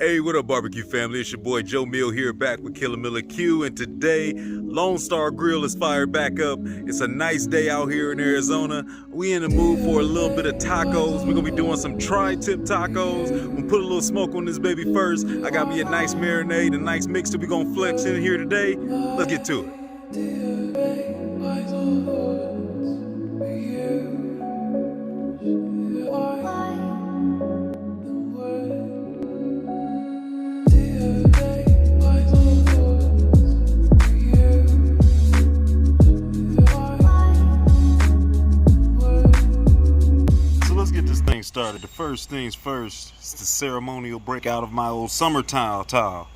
Hey, what up, barbecue family? It's your boy Joe Mill here, back with Killer Miller Q, and today Lone Star Grill is fired back up. It's a nice day out here in Arizona. We in the mood for a little bit of tacos. We're gonna be doing some tri-tip tacos. We're gonna put a little smoke on this baby first. I got me a nice marinade, a nice mix that we gonna flex in here today. Let's get to it. Started. The first things first is the ceremonial breakout of my old summertime towel,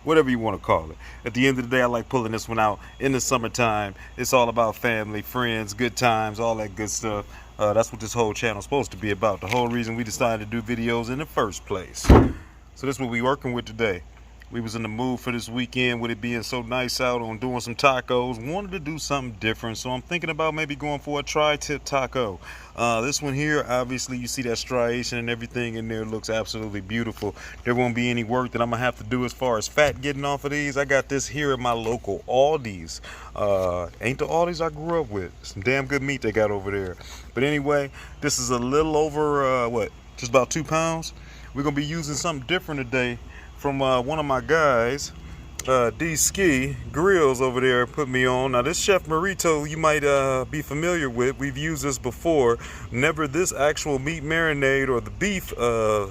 whatever you want to call it. At the end of the day, I like pulling this one out in the summertime. It's all about family, friends, good times, all that good stuff. That's what this whole channel is supposed to be about. The whole reason we decided to do videos in the first place. So this is what we're working with today. We was in the mood for this weekend with it being so nice out on doing some tacos. Wanted to do something different, so I'm thinking about maybe going for a tri-tip taco. This one here, obviously you see that striation and everything in there, looks absolutely beautiful. There won't be any work that I'm gonna have to do as far as fat getting off of these. I got this here at my local Aldi's. Ain't the Aldi's I grew up with. Some damn good meat they got over there. But anyway, this is a little over, just about 2 pounds. We're gonna be using something different today from one of my guys, D-Ski, Grillz over there put me on. Now this Chef Marito you might be familiar with. We've used this before. Never this actual meat marinade or the beef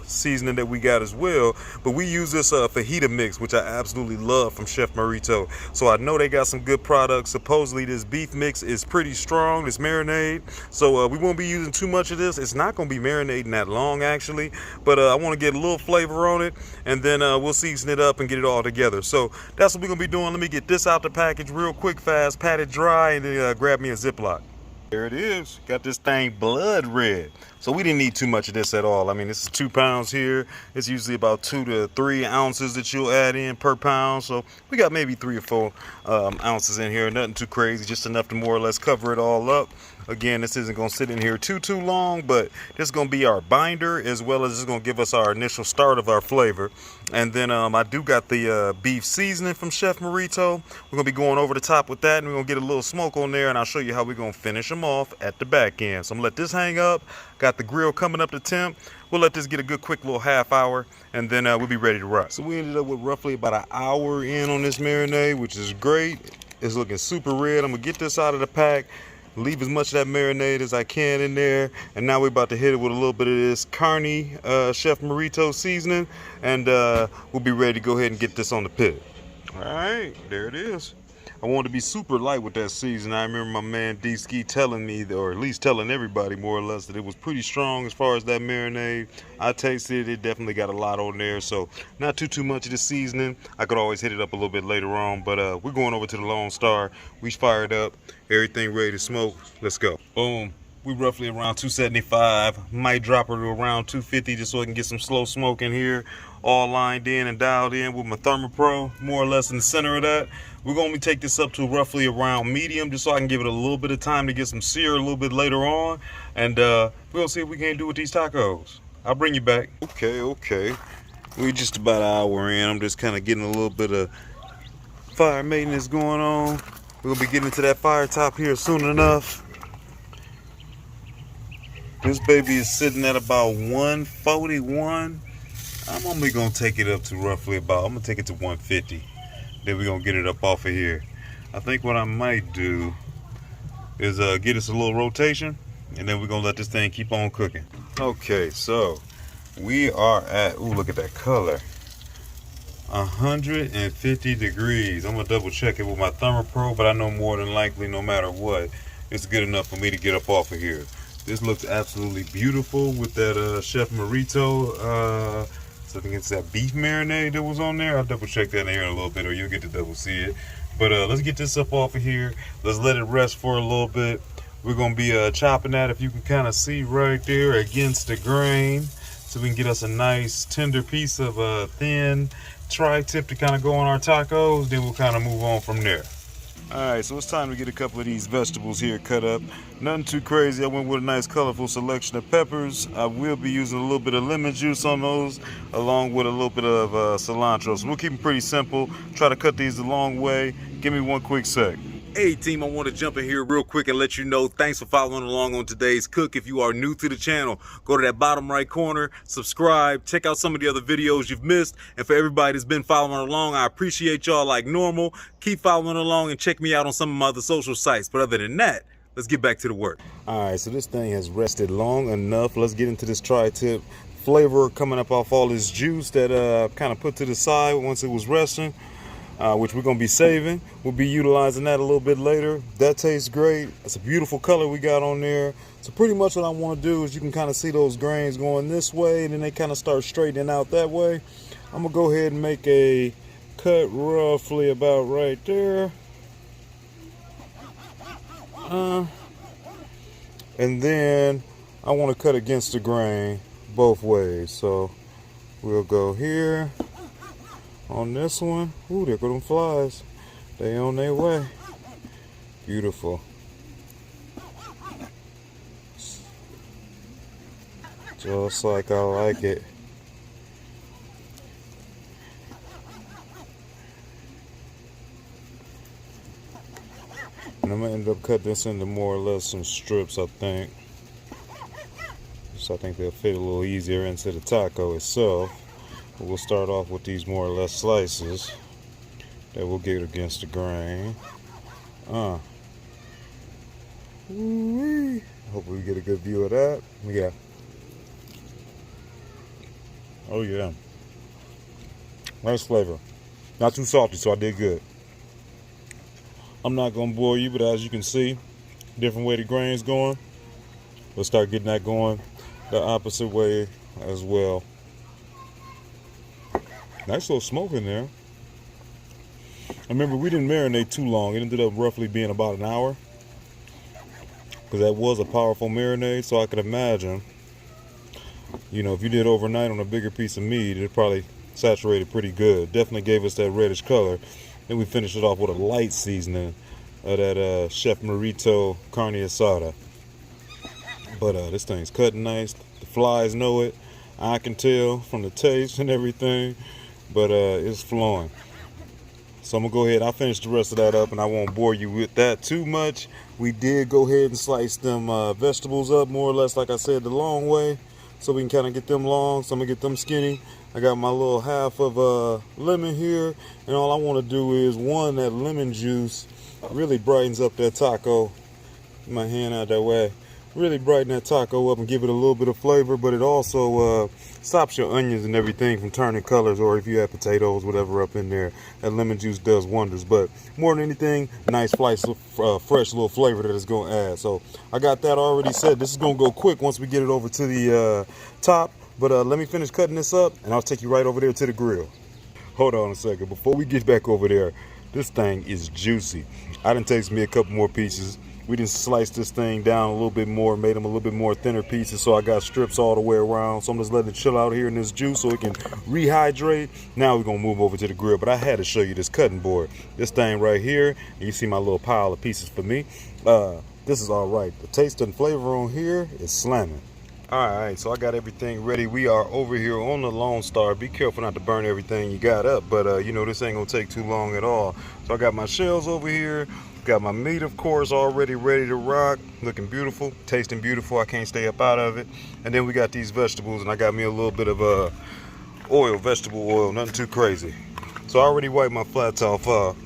seasoning that we got as well, but we use this fajita mix, which I absolutely love from Chef Marito. So I know they got some good products. Supposedly this beef mix is pretty strong, this marinade. So we won't be using too much of this. It's not gonna be marinating that long actually, but I wanna get a little flavor on it, and then we'll season it up and get it all together. So that's what we're gonna be doing. Let me get this out the package real quick, fast, pat it dry, and then grab me a Ziploc. There it is. Got this thing blood red. So we didn't need too much of this at all. I mean, this is 2 pounds here. It's usually about 2 to 3 ounces that you'll add in per pound. So we got maybe 3 or 4 ounces in here. Nothing too crazy, just enough to more or less cover it all up. Again, this isn't gonna sit in here too long, but this is gonna be our binder, as well as it's gonna give us our initial start of our flavor. And then I do got the beef seasoning from Chef Marito. We're gonna be going over the top with that, and we're gonna get a little smoke on there, and I'll show you how we're gonna finish them off at the back end. So I'm gonna let this hang up. Got the grill coming up to temp. We'll let this get a good quick little half hour, and then we'll be ready to rock. So we ended up with roughly about an hour in on this marinade, which is great. It's looking super red. I'm gonna get this out of the pack, leave as much of that marinade as I can in there, and now we're about to hit it with a little bit of this carne Chef Marito seasoning, and we'll be ready to go ahead and get this on the pit. All right, there it is. I wanted to be super light with that season. I remember my man D-Ski telling me, or at least telling everybody more or less, that it was pretty strong as far as that marinade. I tasted it, definitely got a lot on there, so not too much of the seasoning. I could always hit it up a little bit later on, but we're going over to the Lone Star. We fired up, everything ready to smoke. Let's go. Boom. We roughly around 275, might drop her to around 250 just so I can get some slow smoke in here, all lined in and dialed in with my ThermoPro, more or less in the center of that. We're going to take this up to roughly around medium just so I can give it a little bit of time to get some sear a little bit later on, and we'll see what we can do with these tacos. I'll bring you back. Okay. We're just about an hour in. I'm just kind of getting a little bit of fire maintenance going on. We'll be getting to that fire top here soon enough. This baby is sitting at about 141. I'm only gonna take it up to roughly about, I'm gonna take it to 150. Then we're gonna get it up off of here. I think what I might do is get us a little rotation, and then we're gonna let this thing keep on cooking. Okay, so we are at, ooh, look at that color. 150 degrees. I'm gonna double check it with my ThermoPro, but I know more than likely, no matter what, it's good enough for me to get up off of here. This looks absolutely beautiful with that Chef Marito. So I think it's that beef marinade that was on there. I'll double check that in here in a little bit, or you'll get to double see it. But let's get this up off of here. Let's let it rest for a little bit. We're gonna be chopping that, if you can kind of see right there, against the grain, so we can get us a nice tender piece of thin tri-tip to kind of go on our tacos. Then we'll kind of move on from there. Alright, so it's time to get a couple of these vegetables here cut up. Nothing too crazy. I went with a nice colorful selection of peppers. I will be using a little bit of lemon juice on those, along with a little bit of cilantro. So we'll keep them pretty simple. Try to cut these the long way. Give me one quick sec. Hey team, I want to jump in here real quick and let you know thanks for following along on today's cook. If you are new to the channel, go to that bottom right corner, subscribe, check out some of the other videos you've missed. And for everybody that's been following along, I appreciate y'all like normal. Keep following along and check me out on some of my other social sites. But other than that, let's get back to the work. All right, so this thing has rested long enough. Let's get into this tri-tip flavor coming up off all this juice that kind of put to the side once it was resting. Which we're going to be saving. We'll be utilizing that a little bit later. That tastes great. It's a beautiful color we got on there. So pretty much what I want to do is you can kind of see those grains going this way and then they kind of start straightening out that way. I'm going to go ahead and make a cut roughly about right there. And then I want to cut against the grain both ways. So we'll go here. On this one, ooh, there go them flies. They on their way. Beautiful. Just like I like it. And I'm gonna end up cutting this into more or less some strips, I think. So I think they'll fit a little easier into the taco itself. We'll start off with these more or less slices that we'll get against the grain. Hopefully we get a good view of that. Yeah. Oh yeah. Nice flavor. Not too salty, so I did good. I'm not gonna bore you, but as you can see, different way the grain's going. We'll start getting that going the opposite way as well. Nice little smoke in there. Remember, we didn't marinate too long. It ended up roughly being about an hour. Because that was a powerful marinade. So I could imagine, you know, if you did overnight on a bigger piece of meat, it probably saturated pretty good. Definitely gave us that reddish color. Then we finished it off with a light seasoning of that Chef Marito carne asada. But this thing's cutting nice. The flies know it. I can tell from the taste and everything. But it's flowing. So I'm gonna go ahead. I'll finish the rest of that up and I won't bore you with that too much. We did go ahead and slice them vegetables up more or less, like I said, the long way, so we can kind of get them long. So I'm gonna get them skinny. I got my little half of lemon here, and all I want to do is that lemon juice really brightens up that taco. Get my hand out that way. Really brighten that taco up and give it a little bit of flavor, but it also stops your onions and everything from turning colors, or if you have potatoes, whatever up in there. That lemon juice does wonders, but more than anything, nice fresh little flavor that it's going to add. So I got that already set. This is going to go quick once we get it over to the top, but let me finish cutting this up and I'll take you right over there to the grill. Hold on a second. Before we get back over there, this thing is juicy. I done takes me a couple more pieces. We didn't slice this thing down a little bit more, made them a little bit more thinner pieces, so I got strips all the way around. So I'm just letting it chill out here in this juice so it can rehydrate. Now we're gonna move over to the grill, but I had to show you this cutting board. This thing right here, and you see my little pile of pieces for me. This is all right. The taste and flavor on here is slamming. All right, so I got everything ready. We are over here on the Lone Star. Be careful not to burn everything you got up, but you know, this ain't gonna take too long at all. So I got my shells over here. Got my meat, of course, already ready to rock. Looking beautiful, tasting beautiful. I can't stay up out of it. And then we got these vegetables, and I got me a little bit of oil, vegetable oil, nothing too crazy. So I already wiped my flat top off.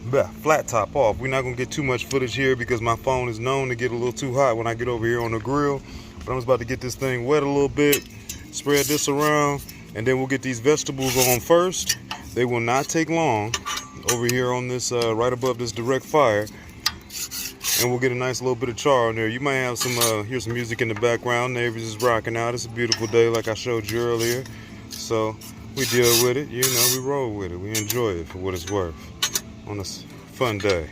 We're not gonna get too much footage here because my phone is known to get a little too hot when I get over here on the grill. But I'm just about to get this thing wet a little bit, spread this around, and then we'll get these vegetables on first. They will not take long over here on this, right above this direct fire. And we'll get a nice little bit of char on there. You might have some, hear some music in the background. Neighbors is rocking out. It's a beautiful day like I showed you earlier. So we deal with it, you know, we roll with it. We enjoy it for what it's worth on this fun day.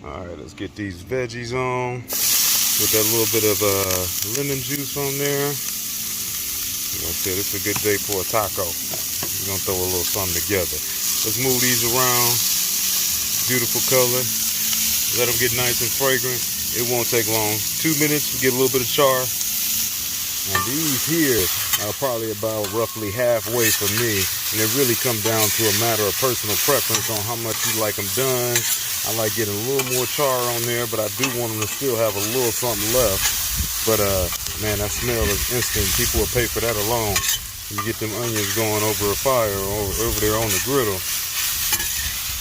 All right, let's get these veggies on with that little bit of lemon juice on there. Like I said, it's a good day for a taco. We're gonna throw a little something together. Let's move these around. Beautiful color. Let them get nice and fragrant. It won't take long. 2 minutes, we get a little bit of char. Now these here are probably about roughly halfway for me, and it really comes down to a matter of personal preference on how much you like them done. I like getting a little more char on there, but I do want them to still have a little something left. But man, that smell is instant. People will pay for that alone. You get them onions going over a fire or over there on the griddle.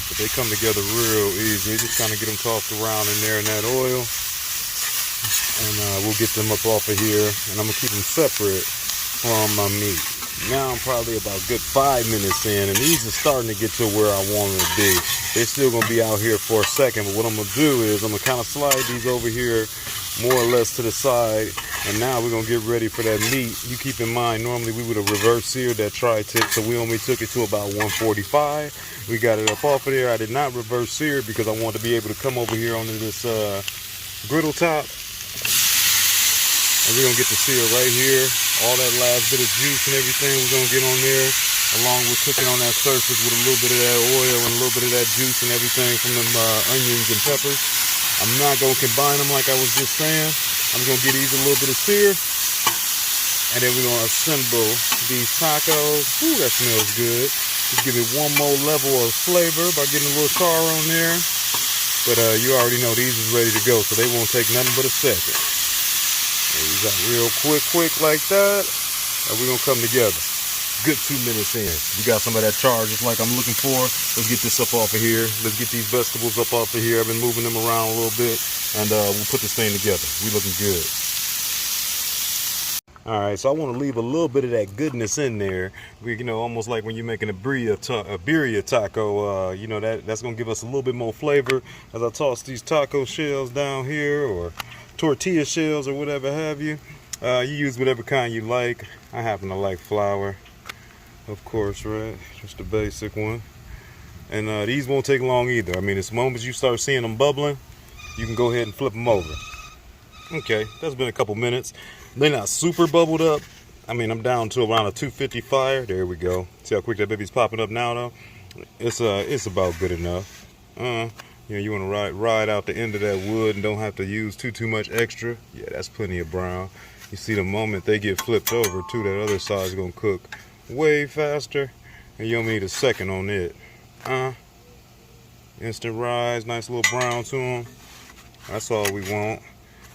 But they come together real easy. Just kind of get them tossed around in there in that oil. And we'll get them up off of here, and I'm gonna keep them separate from my meat. Now I'm probably about good 5 minutes in, and these are starting to get to where I want them to be. They're still gonna be out here for a second, but what I'm gonna do is I'm gonna kind of slide these over here more or less to the side, and now we're gonna get ready for that meat. You keep in mind, normally we would have reverse seared that tri-tip, so we only took it to about 145. We got it up off of there. I did not reverse sear it because I wanted to be able to come over here onto this griddle top. And we're going to get the sear right here. All that last bit of juice and everything we're going to get on there, along with cooking on that surface with a little bit of that oil and a little bit of that juice and everything from them onions and peppers. I'm not going to combine them like I was just saying. I'm going to get these a little bit of sear. And then we're going to assemble these tacos. Ooh, that smells good. Just give it one more level of flavor by getting a little char on there. But you already know these is ready to go, so they won't take nothing but a second. These out real quick like that, and we're gonna come together. Good 2 minutes in. We got some of that char just like I'm looking for. Let's get this up off of here. Let's get these vegetables up off of here. I've been moving them around a little bit, and we'll put this thing together. We looking good. All right, so I want to leave a little bit of that goodness in there. You know, almost like when you're making a birria taco. You know, that's gonna give us a little bit more flavor as I toss these taco shells down here, or tortilla shells or whatever have you. You use whatever kind you like. I happen to like flour, of course, right? Just a basic one. And these won't take long either. I mean, as moment you start seeing them bubbling, you can go ahead and flip them over. Okay, that's been a couple minutes. They're not super bubbled up. I mean, I'm down to around a 250 fire. There we go. See how quick that baby's popping up now, though? It's about good enough. You know, you want to ride out the end of that wood and don't have to use too much extra. Yeah, that's plenty of brown. You see, the moment they get flipped over too, that other side's gonna cook way faster, and you don't need a second on it. Instant rise, nice little brown to them. That's all we want.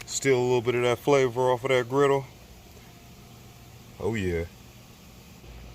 Still a little bit of that flavor off of that griddle. Oh yeah.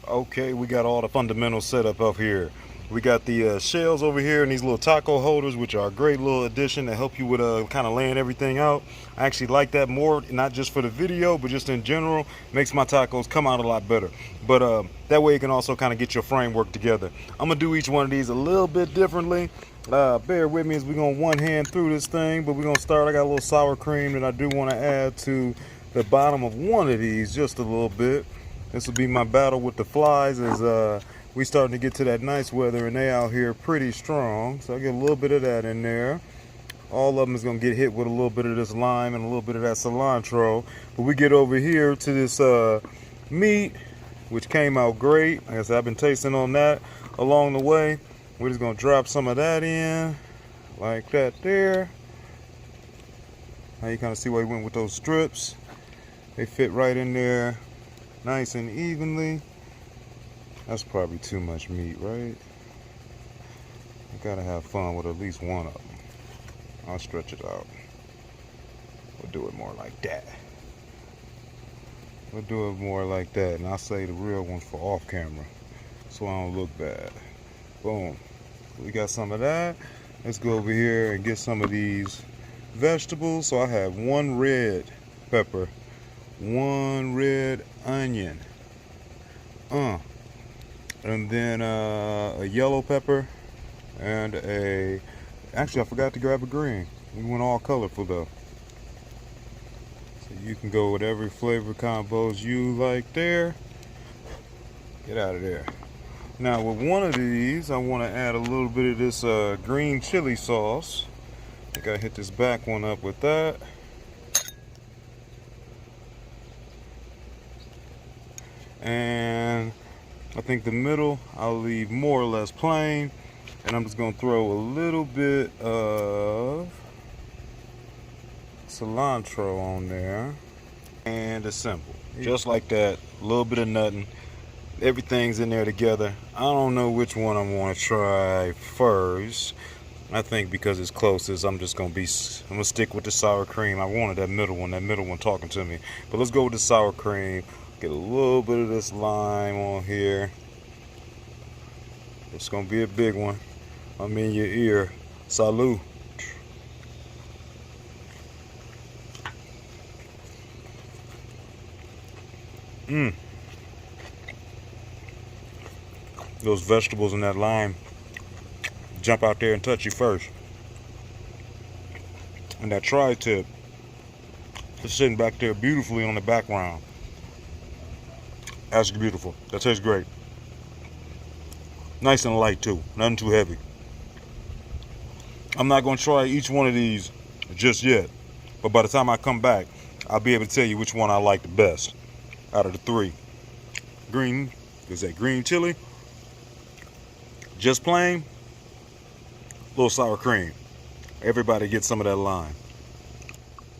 Okay, we got all the fundamentals set up here. We got the shells over here and these little taco holders, which are a great little addition to help you with kind of laying everything out. I actually like that more, not just for the video, but just in general. Makes my tacos come out a lot better. But that way you can also kind of get your framework together. I'm going to do each one of these a little bit differently. Bear with me as we're going to one hand through this thing, but we're going to start. I got a little sour cream that I do want to add to the bottom of one of these just a little bit. This will be my battle with the flies as we starting to get to that nice weather, and they out here pretty strong. So I get a little bit of that in there. All of them is going to get hit with a little bit of this lime and a little bit of that cilantro. But we get over here to this meat, which came out great. Like I said, I've been tasting on that along the way. We're just going to drop some of that in like that there. Now you kind of see why we went with those strips. They fit right in there nice and evenly. That's probably too much meat, right? I gotta have fun with at least one of them. I'll stretch it out. We'll do it more like that. We'll do it more like that, and I'll say the real ones for off camera, so I don't look bad. Boom. We got some of that. Let's go over here and get some of these vegetables. So I have 1 red pepper, 1 red onion, and then a yellow pepper, and actually I forgot to grab a green. We went all colorful though. So you can go with every flavor combos you like there. Get out of there. Now with one of these, I want to add a little bit of this green chili sauce. I think I hit this back one up with that. And I think the middle I'll leave more or less plain, and I'm just going to throw a little bit of cilantro on there, and assemble. Just like that, a little bit of nothing. Everything's in there together. I don't know which one I want to try first. I think because it's closest, I'm gonna stick with the sour cream. I wanted that middle one talking to me. But let's go with the sour cream. Get a little bit of this lime on here. It's gonna be a big one. I'm in your ear. Salud. Those vegetables and that lime jump out there and touch you first. And that tri-tip is sitting back there beautifully on the background. That's beautiful. That tastes great. Nice and light too. Nothing too heavy. I'm not going to try each one of these just yet. But by the time I come back, I'll be able to tell you which one I like the best out of the three. Green, is that green chili? Just plain, little sour cream. Everybody gets some of that lime.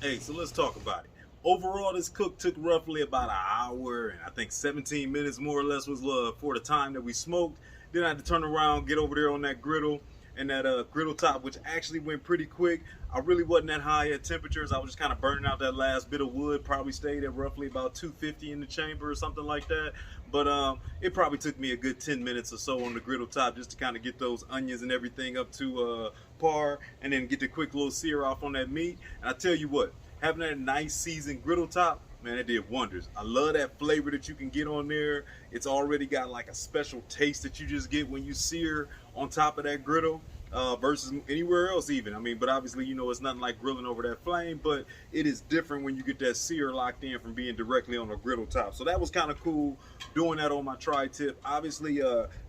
Hey, so let's talk about it. Overall, this cook took roughly about an hour and I think 17 minutes more or less was for the time that we smoked. Then I had to turn around, get over there on that griddle and that griddle top, which actually went pretty quick. I really wasn't that high at temperatures. I was just kind of burning out that last bit of wood. Probably stayed at roughly about 250 in the chamber or something like that. But it probably took me a good 10 minutes or so on the griddle top just to kind of get those onions and everything up to par and then get the quick little sear off on that meat. And I tell you what, having that nice seasoned griddle top, man, it did wonders. I love that flavor that you can get on there. It's already got like a special taste that you just get when you sear on top of that griddle versus anywhere else even. I mean, but obviously, you know, it's nothing like grilling over that flame, but it is different when you get that sear locked in from being directly on a griddle top. So that was kind of cool doing that on my tri-tip. Obviously,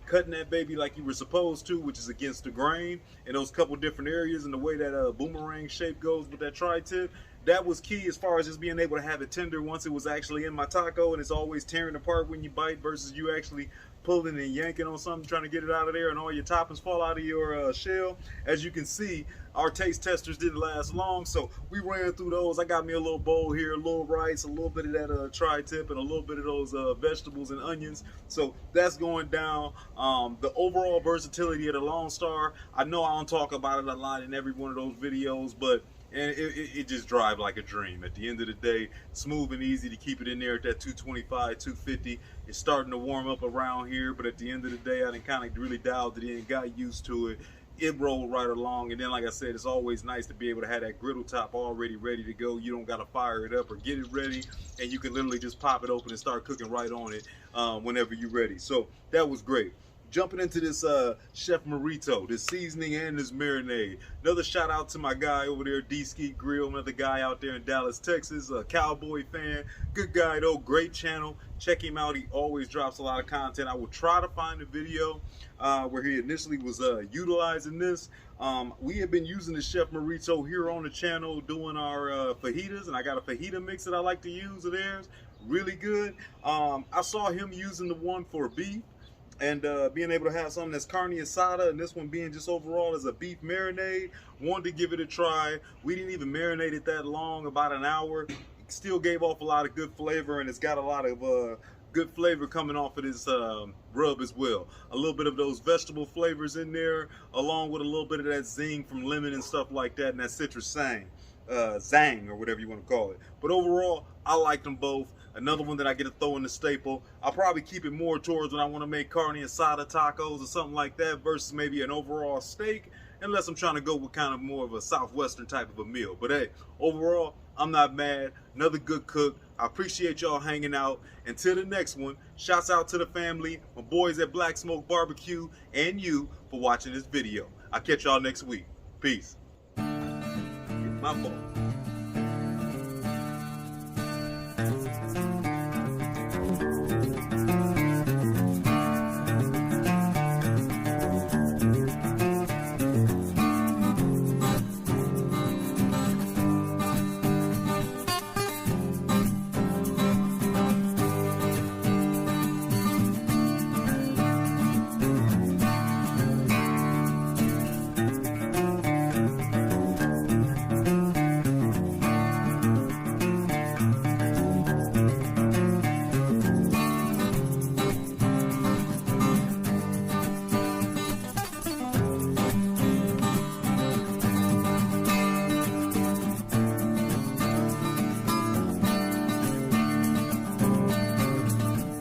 cutting that baby like you were supposed to, which is against the grain in those couple different areas and the way that boomerang shape goes with that tri-tip. That was key as far as just being able to have it tender once it was actually in my taco, and it's always tearing apart when you bite versus you actually pulling and yanking on something trying to get it out of there and all your toppings fall out of your shell. As you can see, our taste testers didn't last long, so we ran through those. I got me a little bowl here, a little rice, a little bit of that tri-tip, and a little bit of those vegetables and onions. So that's going down. The overall versatility of the Lone Star, I know I don't talk about it a lot in every one of those videos, but and it just drives like a dream. At the end of the day, smooth and easy to keep it in there at that 225, 250. It's starting to warm up around here, but at the end of the day, I done kind of really dialed it in, got used to it. It rolled right along, and then like I said, it's always nice to be able to have that griddle top already ready to go. You don't got to fire it up or get it ready, and you can literally just pop it open and start cooking right on it whenever you're ready. So that was great. Jumping into this Chef Marito, this seasoning and this marinade. Another shout out to my guy over there, D-Ski Grill, another guy out there in Dallas, Texas, a cowboy fan. Good guy though, great channel. Check him out, he always drops a lot of content. I will try to find a video where he initially was utilizing this. We have been using the Chef Marito here on the channel doing our fajitas, and I got a fajita mix that I like to use of theirs. Really good. I saw him using the one for beef, and being able to have something that's carne asada, and this one being just overall as a beef marinade. Wanted to give it a try. We didn't even marinate it that long, about an hour. It still gave off a lot of good flavor, and it's got a lot of good flavor coming off of this rub as well. A little bit of those vegetable flavors in there, along with a little bit of that zing from lemon and stuff like that, and that citrus zang, or whatever you want to call it. But overall, I like them both. Another one that I get to throw in the staple. I'll probably keep it more towards when I want to make carne asada tacos or something like that versus maybe an overall steak, unless I'm trying to go with kind of more of a southwestern type of a meal. But hey, overall, I'm not mad. Another good cook. I appreciate y'all hanging out. Until the next one, shouts out to the family, my boys at Black Smoke Barbecue, and you for watching this video. I'll catch y'all next week. Peace. My fault.